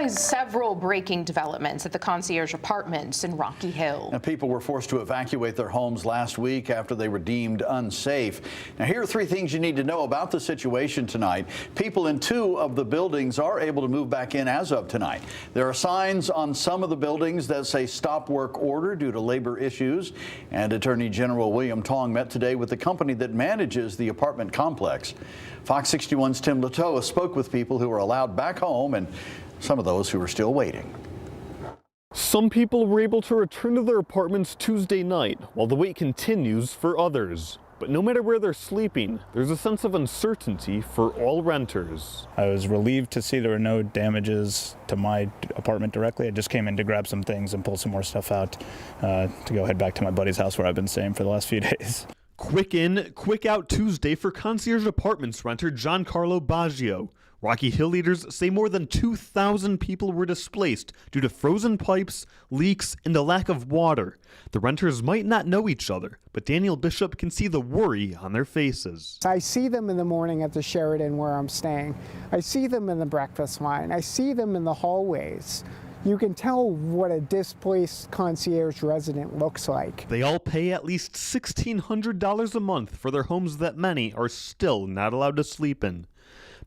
Several breaking developments at the Concierge Apartments in Rocky Hill. Now, people were forced to evacuate their homes last week after they were deemed unsafe. Now, here are 3 things you need to know about the situation tonight. People in 2 of the buildings are able to move back in as of tonight. There are signs on some of the buildings that say stop work order due to labor issues. And Attorney General William Tong met today with the company that manages the apartment complex. Fox 61's Tim Latoa spoke with people who were allowed back home and some of those who are still waiting. Some people were able to return to their apartments Tuesday night, while the wait continues for others. But no matter where they're sleeping, there's a sense of uncertainty for all renters. I was relieved to see there were no damages to my apartment directly. I just came in to grab some things and pull some more stuff out to go head back to my buddy's house where I've been staying for the last few days. Quick in, quick out Tuesday for Concierge Apartments renter Giancarlo Baggio. Rocky Hill leaders say more than 2,000 people were displaced due to frozen pipes, leaks, and a lack of water. The renters might not know each other, but Daniel Bishop can see the worry on their faces. I see them in the morning at the Sheridan where I'm staying. I see them in the breakfast line. I see them in the hallways. You can tell what a displaced concierge resident looks like. They all pay at least $1,600 a month for their homes that many are still not allowed to sleep in.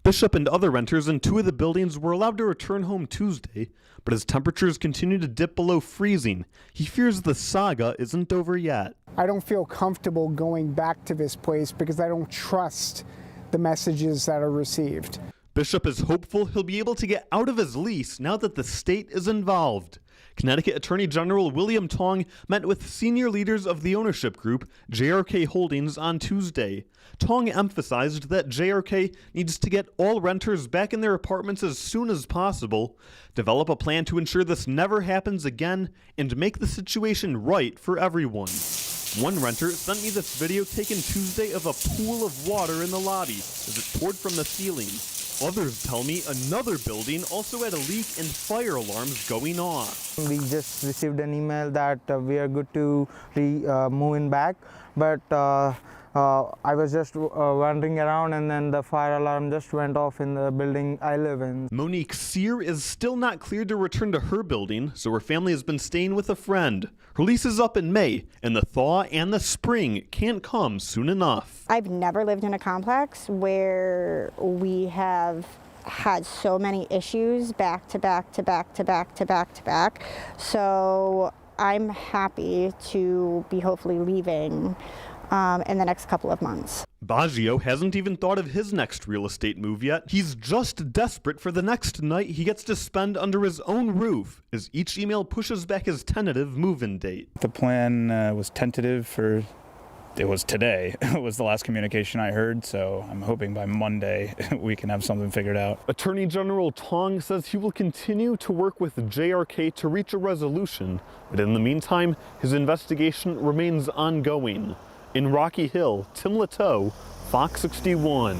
Bishop and other renters in 2 of the buildings were allowed to return home Tuesday, but as temperatures continue to dip below freezing, he fears the saga isn't over yet. I don't feel comfortable going back to this place because I don't trust the messages that are received. Bishop is hopeful he'll be able to get out of his lease now that the state is involved. Connecticut Attorney General William Tong met with senior leaders of the ownership group, JRK Holdings, on Tuesday. Tong emphasized that JRK needs to get all renters back in their apartments as soon as possible, develop a plan to ensure this never happens again, and make the situation right for everyone. One renter sent me this video taken Tuesday of a pool of water in the lobby as it poured from the ceiling. Others tell me another building also had a leak and fire alarms going off. We just received an email that we are good to move in back, but I was just wandering around and then the fire alarm just went off in the building I live in. Monique Sear is still not cleared to return to her building, so her family has been staying with a friend. Her lease is up in May, and the thaw and the spring can't come soon enough. I've never lived in a complex where we have had so many issues back to back to back to back to back to back. So I'm happy to be hopefully leaving in the next couple of months. Baggio hasn't even thought of his next real estate move yet. He's just desperate for the next night he gets to spend under his own roof, as each email pushes back his tentative move-in date. The plan was tentative for, it was today, it was the last communication I heard, so I'm hoping by Monday we can have something figured out. Attorney General Tong says he will continue to work with JRK to reach a resolution, but in the meantime, his investigation remains ongoing. In Rocky Hill, Tim Latoe, Fox 61.